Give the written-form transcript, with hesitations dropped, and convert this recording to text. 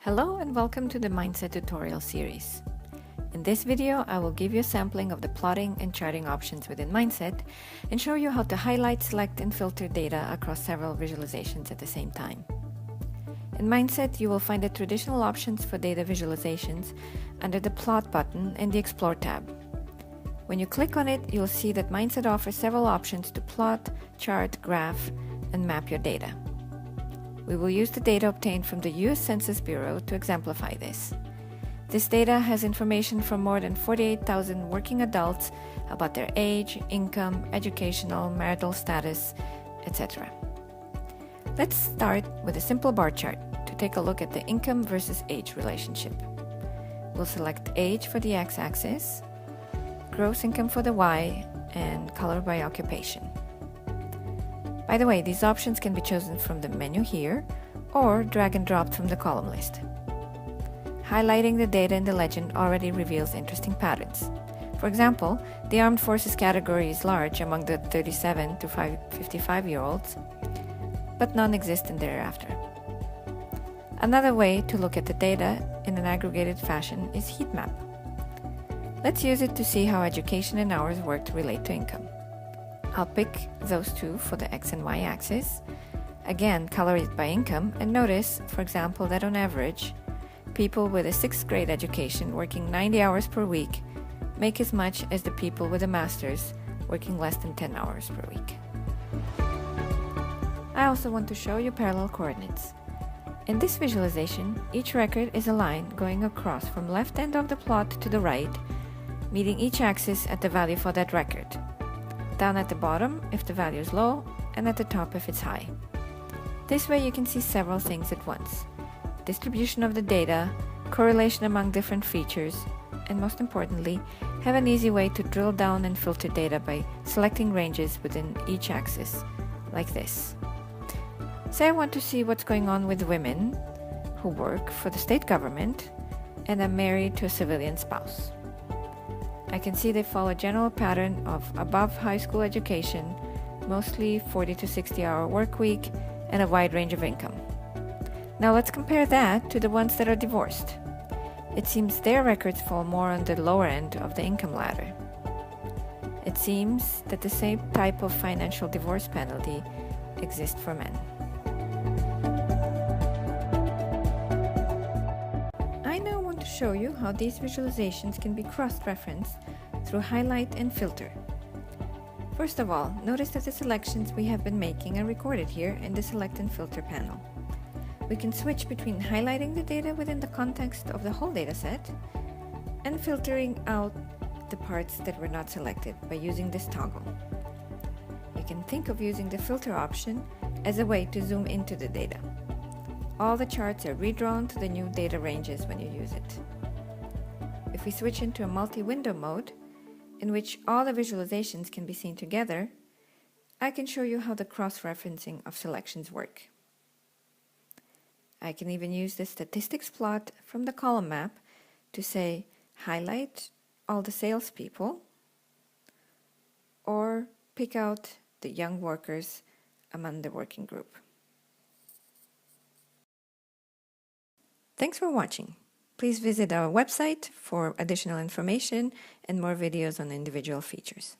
Hello and welcome to the Mindset tutorial series. In this video, I will give you a sampling of the plotting and charting options within Mindset and show you how to highlight, select, and filter data across several visualizations at the same time. In Mindset, you will find the traditional options for data visualizations under the Plot button in the Explore tab. When you click on it, you'll see that Mindset offers several options to plot, chart, graph, and map your data. We will use the data obtained from the U.S. Census Bureau to exemplify this. This data has information from more than 48,000 working adults about their age, income, educational, marital status, etc. Let's start with a simple bar chart to take a look at the income versus age relationship. We'll select age for the x-axis, gross income for the y, and color by occupation. By the way, these options can be chosen from the menu here or drag and drop from the column list. Highlighting the data in the legend already reveals interesting patterns. For example, the armed forces category is large among the 37 to 55-year-olds, but non-existent thereafter. Another way to look at the data in an aggregated fashion is heat map. Let's use it to see how education and hours worked relate to income. I'll pick those two for the X and Y axis. Again, color it by income and notice, for example, that on average, people with a 6th grade education working 90 hours per week make as much as the people with a master's working less than 10 hours per week. I also want to show you parallel coordinates. In this visualization, each record is a line going across from left end of the plot to the right, meeting each axis at the value for that record. Down at the bottom if the value is low, and at the top if it's high. This way you can see several things at once: distribution of the data, correlation among different features, and most importantly, have an easy way to drill down and filter data by selecting ranges within each axis, like this. Say I want to see what's going on with women who work for the state government and are married to a civilian spouse. I can see they follow a general pattern of above high school education, mostly 40 to 60 hour work week, and a wide range of income. Now let's compare that to the ones that are divorced. It seems their records fall more on the lower end of the income ladder. It seems that the same type of financial divorce penalty exists for men. I now want to show you how these visualizations can be cross-referenced through highlight and filter. First of all, notice that the selections we have been making are recorded here in the Select and Filter panel. We can switch between highlighting the data within the context of the whole dataset and filtering out the parts that were not selected by using this toggle. You can think of using the filter option as a way to zoom into the data. All the charts are redrawn to the new data ranges when you use it. If we switch into a multi-window mode, in which all the visualizations can be seen together, I can show you how the cross-referencing of selections work. I can even use the statistics plot from the column map to say, highlight all the salespeople, or pick out the young workers among the working group. Thanks for watching. Please visit our website for additional information and more videos on individual features.